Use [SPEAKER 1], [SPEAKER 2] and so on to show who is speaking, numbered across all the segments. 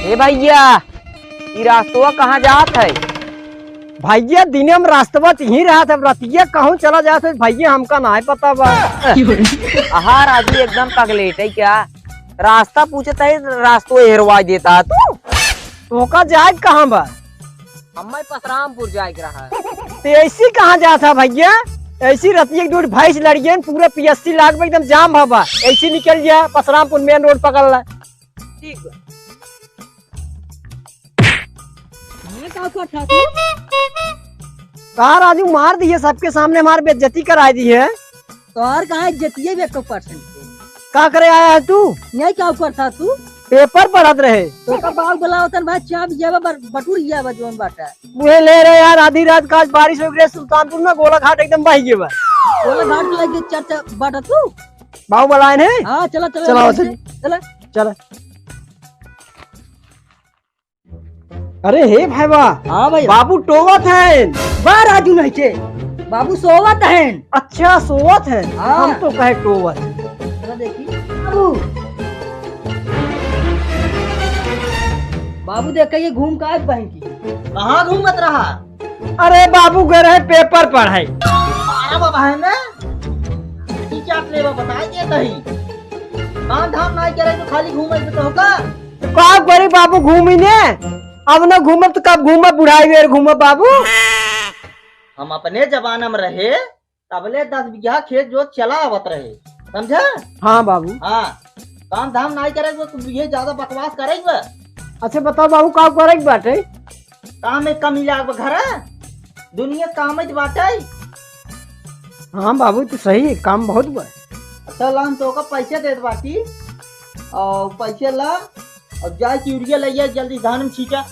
[SPEAKER 1] ए भैया ये रास्तवा कहाँ जात है?
[SPEAKER 2] भैया दिने में रास्तवा ही रहा था, रतिया कहूँ चला जाता भैया हमका ना पता बा।
[SPEAKER 1] हाँ राजू एकदम पगलेट है क्या? रास्ता पूछता है रास्तो हेरवा देता है
[SPEAKER 2] तो का जाए कहाँ बा?
[SPEAKER 1] हमें पसरामपुर जाए रहा है।
[SPEAKER 2] तो ऐसी कहाँ जाता भैया? ऐसी रतिया की दूर भैंस लड़ गई पूरा 85 लाख में एकदम जाम भबा, ऐसी निकल गया पसरामपुर मेन रोड पकड़ ला।
[SPEAKER 1] ठीक है।
[SPEAKER 2] कहा राजू मार दिए सबके सामने, हमारे बेइज्जती करा दी है।
[SPEAKER 3] तोहर कहा इज्जतिये भी 100%।
[SPEAKER 2] का करे आया है तू?
[SPEAKER 3] नहीं क्या ऊपर था तू?
[SPEAKER 2] पेपर पढ़त रहे
[SPEAKER 3] तो का बाल बोला होतन भाई चाप जावा बटूर जावा जोन बाटा।
[SPEAKER 2] मुझे ले रहे यार, आधी रात का आज बारिश हो गई सुल्तानपुर में, गोला घाट एकदम बह गया बा।
[SPEAKER 3] बोला घाट लगे चर्चा बाटा तू।
[SPEAKER 2] बाबू बुलाए ने?
[SPEAKER 3] हां चला चला
[SPEAKER 2] चला
[SPEAKER 3] चला
[SPEAKER 2] चला। अरे हे भाई वाह।
[SPEAKER 3] हां भाई
[SPEAKER 2] बाबू टोवत है।
[SPEAKER 3] बा राजू नहीं थे बाबू सोवत है।
[SPEAKER 2] अच्छा सोवत है,
[SPEAKER 3] हाँ।
[SPEAKER 2] हम तो कहे टोवत।
[SPEAKER 3] चला देखी बाबू। बाबू देख के ये घूम का बहन की कहाँ घूमत रहा?
[SPEAKER 2] अरे बाबू गए रहे पेपर पढ़ाई।
[SPEAKER 3] मारा बाबा है ना की चाट लेवा बता दे कहीं काम धाम नहीं करे तो खाली घूमे तो होगा।
[SPEAKER 2] का करी बाबू घूमी ने, अब न घूमब तो कब घूमब, बुढ़ाई वेर घूमब बाबू।
[SPEAKER 3] हम अपने जमाना में रहे तबले 10 बीघा खेत जो चला आवत रहे, समझा?
[SPEAKER 2] हाँ बाबू।
[SPEAKER 3] हाँ काम धाम नहीं करे तो ये ज्यादा बकवास करेगा।
[SPEAKER 2] अच्छा बताओ बाबू का करे बाटे?
[SPEAKER 3] काम में कमी लाग घर दुनिया काम बाटे।
[SPEAKER 2] हाँ बाबू तो सही है, काम बहुत बा।
[SPEAKER 3] अच्छा ला हम तो का पैसे दे बाटी और पैसे ला और जाए की यूरिया ले जल्दी धान में छींचा।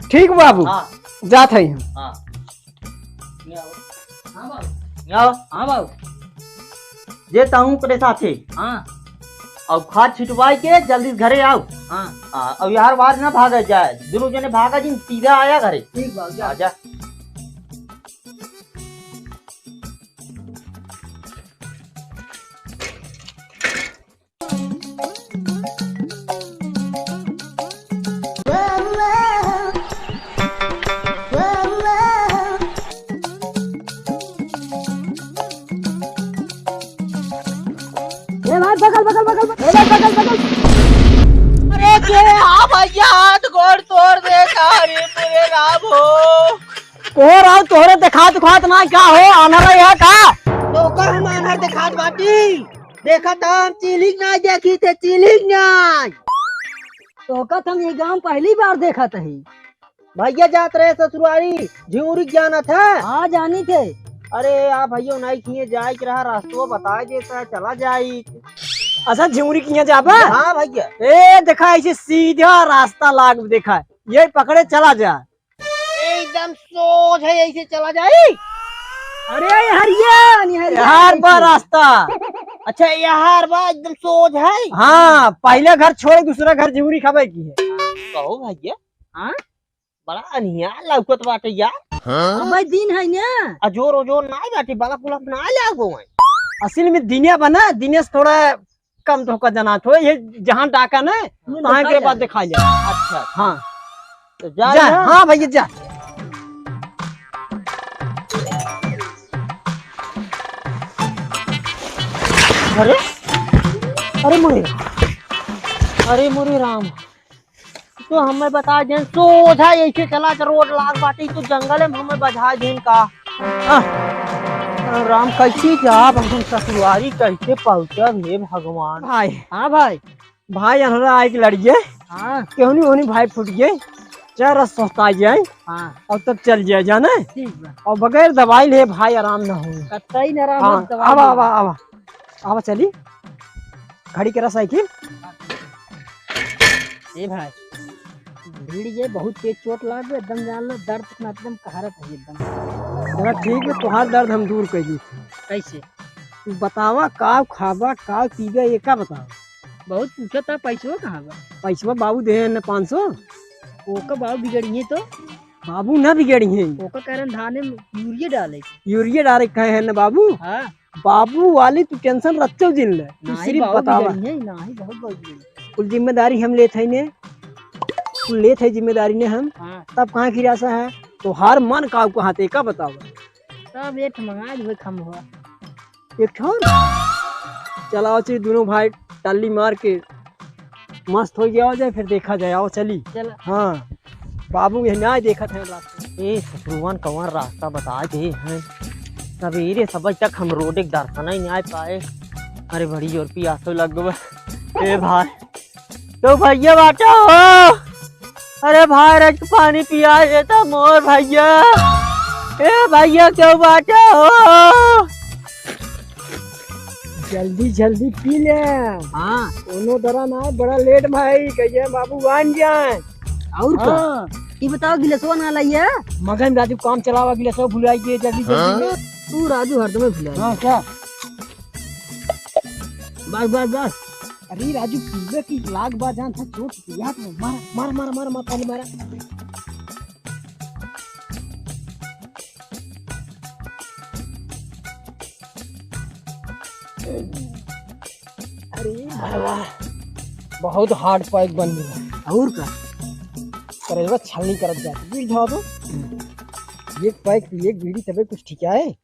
[SPEAKER 2] ठीक बाबू।
[SPEAKER 3] हाँ
[SPEAKER 2] जात है हम।
[SPEAKER 3] हाँ हाँ बाबू जे ताऊ करे साथे। हाँ और खाद छिटवाई के जल्दी घरे आओ। हाँ और यार बार ना भागा जाए, दोनों जने भागा जी सीधा आया घरे। ठीक बाबू आजा।
[SPEAKER 2] बगल बगल बगल बगल बगल।
[SPEAKER 3] अरे के हाँ भैया हाथ गोड़ तोड़ दे रे पूरे राम हो।
[SPEAKER 2] कोर आओ तोहरे दिखात खात ना क्या हो, आना रहा है का?
[SPEAKER 3] तो का हम आनर दिखात बाटी देखा था हम चिलिंग ना देखी थे, चिलिंग ना तो का हम ये गांव पहली बार देखा था। भैया जात रहे ससुरारी झिउरी जाना था। हाँ जानी थे। अरे आप भैया नहीं किए जाए कि रहा रास्ता बता देता चला जाए।
[SPEAKER 2] अच्छा झिमुरी किया जाबा?
[SPEAKER 3] हाँ भैया।
[SPEAKER 2] ए देखा ऐसे सीधा रास्ता लाग देखा, ये पकड़े चला जा।
[SPEAKER 3] एकदम सोच है ऐसे चला जाए। अरे हरिया
[SPEAKER 2] यार बा रास्ता।
[SPEAKER 3] अच्छा यार बा एकदम सोच है।
[SPEAKER 2] हाँ पहले घर छोड़े दूसरा घर झिमुरी खावे की है।
[SPEAKER 3] कहो भैया। हाँ बड़ा अनिया लौकत बाटे यार। भाई दिन है ना अजोर ओजोर नहीं बाटे, बड़ा पुला ना लागो है।
[SPEAKER 2] असल में दिने बना, दिने से थोड़ा कम धोखा जना थो, ये जहाँ डाका ना वहाँ के बाद दिखा जा।
[SPEAKER 3] अच्छा
[SPEAKER 2] हाँ
[SPEAKER 3] तो जा,
[SPEAKER 2] जा। हाँ भैया जा।
[SPEAKER 3] अरे
[SPEAKER 2] अरे मुरे,
[SPEAKER 3] अरे मुरे राम तो हमें बता दें सोझा ऐसे चला रोड लाग बाटी तो जंगल में हमें बजा दें का। राम कैसी जाब हम ससुरारी कैसे पहुंचब हे भगवान।
[SPEAKER 2] भाई
[SPEAKER 3] हाँ भाई।
[SPEAKER 2] भाई अनहरा आए की लड़िए।
[SPEAKER 3] हाँ
[SPEAKER 2] केहनी ओहनी भाई फूट गए, चार सोचता जाए।
[SPEAKER 3] हाँ
[SPEAKER 2] और तब चल जाए जाना।
[SPEAKER 3] ठीक बा।
[SPEAKER 2] और बगैर दवाई ले भाई आराम न हो।
[SPEAKER 3] कतई न राम
[SPEAKER 2] हाँ आवा आवा आवा आवा चली खड़ी करा साइकिल।
[SPEAKER 3] ए भाई भीड़ ये बहुत तेज चोट लग गई एकदम जान लो दर्द में एकदम कहारत है एकदम।
[SPEAKER 2] जरा ठीक है, तुहार दर्द हम दूर कर दी।
[SPEAKER 3] कैसे
[SPEAKER 2] तू बतावा का खाबा का पीबा ये का बताओ।
[SPEAKER 3] बहुत पूछा था पैसों कहाँ बा?
[SPEAKER 2] पैसा बाबू दे न 500।
[SPEAKER 3] ओका बाबू बिगड़िए तो
[SPEAKER 2] बाबू न बिगड़ी है,
[SPEAKER 3] ओका कारण धाने में यूरिया डाले।
[SPEAKER 2] यूरिया डाले कहे है न बाबू।
[SPEAKER 3] हाँ
[SPEAKER 2] बाबू वाली तू टेंशन रखते हो जिन ले, तू
[SPEAKER 3] नहीं
[SPEAKER 2] सिर्फ
[SPEAKER 3] बहुत
[SPEAKER 2] बतावा।
[SPEAKER 3] बिगड़ी है, नहीं बहुत बिगड़ी है।
[SPEAKER 2] कुल जिम्मेदारी हम लेते हैं ने, कुल लेते है जिम्मेदारी ने हम। तब कहाँ की राशा है तो हर मन का आपको हाथे का बताओ।
[SPEAKER 3] सब एक मंगा जो खम हुआ
[SPEAKER 2] एक ठोर चलाओ चलिए दोनों भाई टाली मार के मस्त हो गया हो जाए, फिर देखा जाए। आओ चली।
[SPEAKER 3] चल।
[SPEAKER 2] हाँ बाबू ये ना देखा था रास्ता।
[SPEAKER 1] ए ससुरवन कौन रास्ता बता दे हैं, सवेरे सब तक हम रोड एक दर्शन ही नहीं आ पाए। अरे बड़ी जोर प्यास लग गए। ए भाई तो भैया बाटा हो, अरे भाई रज पानी पिया देता मोर भैया। ए भैया क्यों बाटा हो?
[SPEAKER 2] जल्दी जल्दी पी ले।
[SPEAKER 3] हाँ
[SPEAKER 2] दोनों तरह ना बड़ा लेट भाई कहिए बाबू मान जाए।
[SPEAKER 3] और क्या ये बताओ गिलासवा ना लाइए।
[SPEAKER 2] मगन राजू काम चलावा गिलास भुलाइए जल्दी जल्दी।
[SPEAKER 3] तू राजू हरदम भुला।
[SPEAKER 2] हाँ क्या
[SPEAKER 3] बस बस बस।
[SPEAKER 2] अरे राजू पीले की लाग बात जान था चोट याद में मार मार मार मार मार पानी मारा। अरे वाह बहुत हार्ड पाइप बन गया।
[SPEAKER 3] और का
[SPEAKER 2] करेगा छलनी करत जाती गिर जाओ तो एक पाइप एक बीड़ी तबे कुछ ठीक है।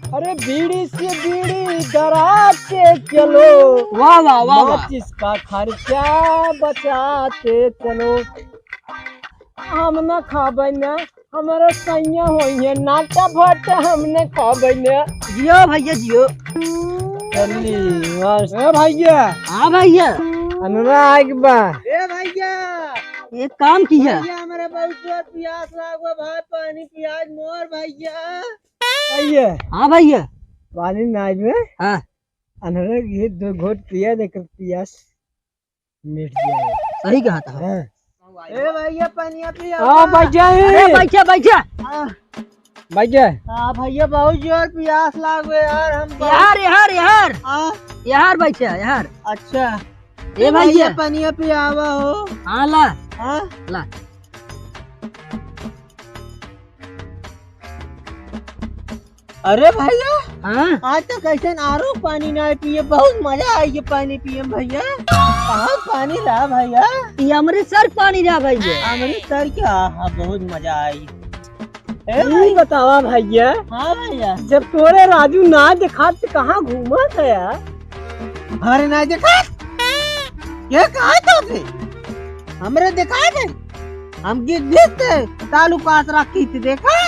[SPEAKER 2] अरे बीड़ी से बीड़ी डराते चलो,
[SPEAKER 3] वाह वाह वाह वाह।
[SPEAKER 2] माचिस का खर्चा बचाते चलो। हम न खाबे न हमारे सैया होइए नाटा भट हम न खाबे न।
[SPEAKER 3] जियो भैया जियो।
[SPEAKER 2] चली बस। ए भैया।
[SPEAKER 3] हाँ भैया।
[SPEAKER 2] अनुराग बा।
[SPEAKER 3] ए भैया एक काम किया।
[SPEAKER 2] भैया हमारे बहुत प्यास लागो भाई पानी पियाज मोर भैया। भैया।
[SPEAKER 3] हाँ भैया।
[SPEAKER 2] पानी नाज में।
[SPEAKER 3] हाँ
[SPEAKER 2] अनुराग ये 2 घोट पिया देकर प्यास मिट जाए।
[SPEAKER 3] सही कहा था।
[SPEAKER 2] हाँ।
[SPEAKER 3] ए भैया पानी पिया।
[SPEAKER 2] हाँ भैया।
[SPEAKER 3] बैठा बैठा।
[SPEAKER 2] भैया।
[SPEAKER 3] हाँ भैया बहुत जोर प्यास लागो यार हम। यार यार यार यार बैठा यार।
[SPEAKER 2] अच्छा
[SPEAKER 3] ए भैया
[SPEAKER 2] पानी पियावा हो।
[SPEAKER 3] हाँ ला।
[SPEAKER 2] हाँ
[SPEAKER 3] ला।
[SPEAKER 2] अरे भैया
[SPEAKER 3] हाँ
[SPEAKER 2] आज तक ऐसा आरो पानी ना पिए बहुत मजा आई पानी पिए भैया। कहाँ पानी रहा भैया?
[SPEAKER 3] ये अमृतसर पानी रहा भैया।
[SPEAKER 2] अमृतसर क्या? हाँ बहुत मजा आई। नहीं बतावा भैया। हाँ भैया जब तोरे राजू ना दिखा तो कहाँ घूमा था यार? हमारे ना दिखा ये कहा था फिर? हमरे दिखा थे हम गिर तालुकात रखी थी देखा।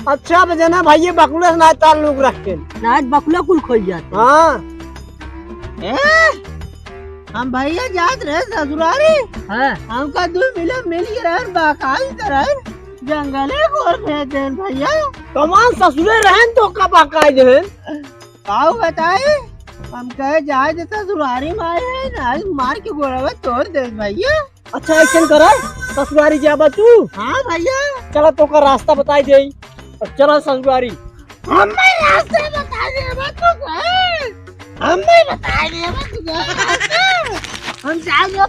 [SPEAKER 2] अच्छा बजना भाई बकुला ना ताल्लुक रखे
[SPEAKER 3] आज बकुला कुल खोल जाते।
[SPEAKER 2] हाँ हम भैया जात रहे ससुरारी।
[SPEAKER 3] हाँ
[SPEAKER 2] हमका 2 मिल रहे बाकाई तरह जंगले गोर भेजे भैया। कमान ससुरे रहन तो का बाकाई जहन काऊ बताए हम कहे जाए तो ससुरारी मारे है ना मार के गोरवा तोड़ दे भैया। अच्छा एक्शन करा ससुरारी जाबा तू। हाँ भैया चलो तो का रास्ता बताई दे। चलो ससुरारी हमें रास्ते बता दे हमें बता दे हम जाएंगे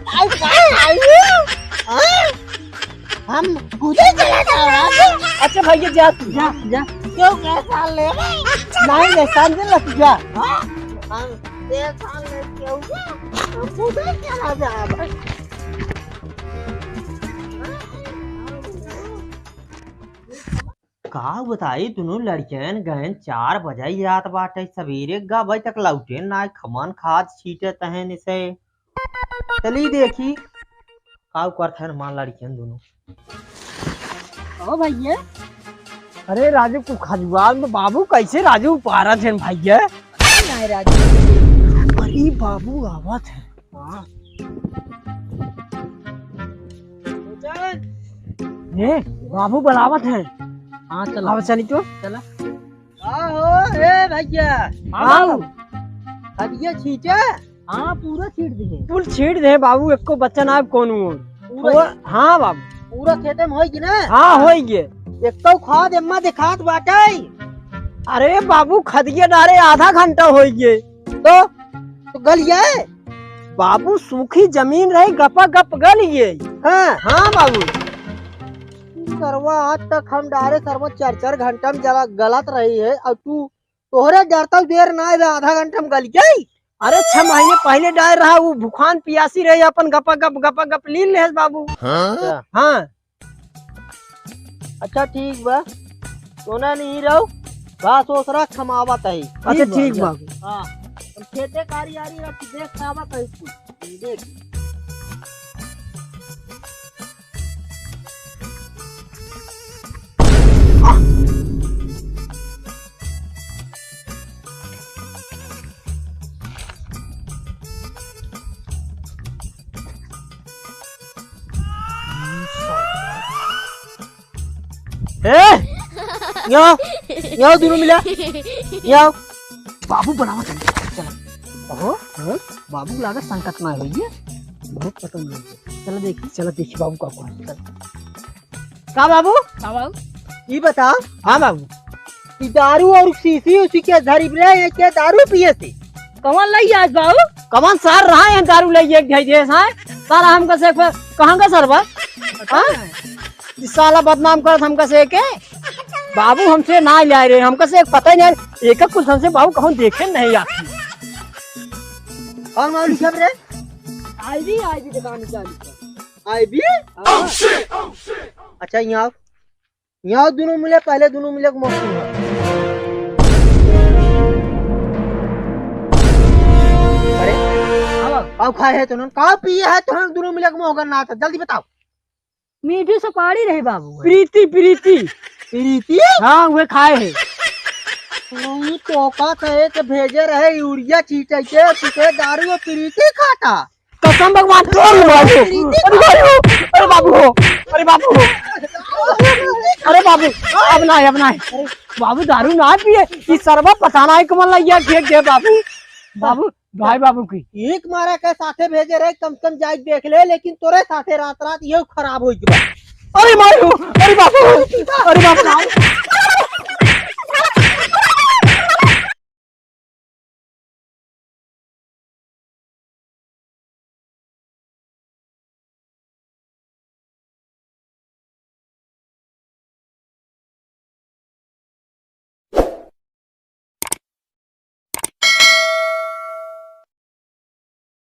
[SPEAKER 2] हम कूदे चला जाओ। अच्छा भैया जा तू
[SPEAKER 3] जा जा।
[SPEAKER 2] क्यों कैसा ले नहीं ले समझ ल तू जा। हम कैसा ले क्यों हम कूदे चला जाओ।
[SPEAKER 1] का बताई दोनों लड़कियन गहन 4 बजे रात बाटे सवेरे गबे तक लौटे ना खमन खाद छीटे तहन से चली देखी का करते हैं मान लड़कियन दोनों।
[SPEAKER 3] ओ भैया
[SPEAKER 2] अरे राजू को खजुआर में बाबू कैसे राजू पारा थे भैया?
[SPEAKER 3] नहीं राजू।
[SPEAKER 2] अरे बाबू आवत है। ये बाबू बुलावत है।
[SPEAKER 3] हाँ चलो
[SPEAKER 2] अब चली तो
[SPEAKER 3] चला।
[SPEAKER 2] हो ए भैया आओ हदिया छीटे।
[SPEAKER 3] हाँ पूरा छीट दिए।
[SPEAKER 2] फुल छीट दे बाबू एको बच्चा ना कोनो। हाँ बाबू
[SPEAKER 3] पूरा खेते में होगी ना।
[SPEAKER 2] हाँ होई गे।
[SPEAKER 3] एक तो खाद एम्मा दिखात बाटे।
[SPEAKER 2] अरे बाबू खदिया डारे आधा घंटा होई गे।
[SPEAKER 3] तो
[SPEAKER 2] तो गलिए
[SPEAKER 1] बाबू सूखी जमीन रही गपा गप गलिए।
[SPEAKER 2] हाँ हाँ बाबू सरवा आज तक हम डारे सरवा 4-4 घंटा में जला गलत रही है और तू तोहरे डरता देर ना है, आधा घंटा में गल गई।
[SPEAKER 1] अरे 6 महीने पहले डाल रहा वो भूखान पियासी रही अपन गपा गप ली ले बाबू।
[SPEAKER 2] हाँ अच्छा ठीक बा सोना नहीं रहो बस ओसरा खमावत है।
[SPEAKER 1] अच्छा ठीक बाबू।
[SPEAKER 2] हाँ खेते कारी आरी रख देख खावत है इसको देख।
[SPEAKER 1] यो दोनों मिला यो
[SPEAKER 3] बाबू बनावा चल ओहो बाबू लागत संकट में होइए बहुत पसंद है। चलो देखी बाबू का कौन
[SPEAKER 1] का बाबू
[SPEAKER 2] ये बता
[SPEAKER 1] हाँ बाबू
[SPEAKER 2] कि दारू और शीशी उसी के धरी रहे क्या दारू पिए थे
[SPEAKER 1] कमान लाई आज बाबू कमान सार रहा है दारू लाई एक ढाई देश है सारा हमका से कहाँ का सरबत इस साला बदनाम कर हमका से के बाबू हमसे ना ले रहे हमका से पता ही नहीं एक कुछ हमसे बाबू कहूँ देखे नहीं आती।
[SPEAKER 2] और मालूम सब रे
[SPEAKER 3] आईबी दुकान चालू
[SPEAKER 2] आई भी अच्छा यहाँ दोनों मिले पहले दोनों मिले मौसम अरे अब खाए है तुम का पिए है तुम दोनों मिले मोहगर ना था जल्दी बताओ।
[SPEAKER 3] मीठी सुपारी रही बाबू
[SPEAKER 1] प्रीति प्रीति
[SPEAKER 2] प्रीति
[SPEAKER 1] हाँ वे खाए है
[SPEAKER 2] नहीं टोका कहे के भेजे रहे यूरिया छीटे के पीछे दारू और प्रीति खाता
[SPEAKER 1] कसम भगवान अरे बाबू अरे बाबू अरे बाबू अब ना है बाबू दारू ना पिए ये सरबा पसाना है कमल लइया के बाबू बाबू भाई बाबू की
[SPEAKER 2] एक मारा के साथे भेजे रहे कम से कम जाए देख ले लेकिन तोरे साथे रात ये खराब हो गया।
[SPEAKER 1] अरे मारू अरे बाबू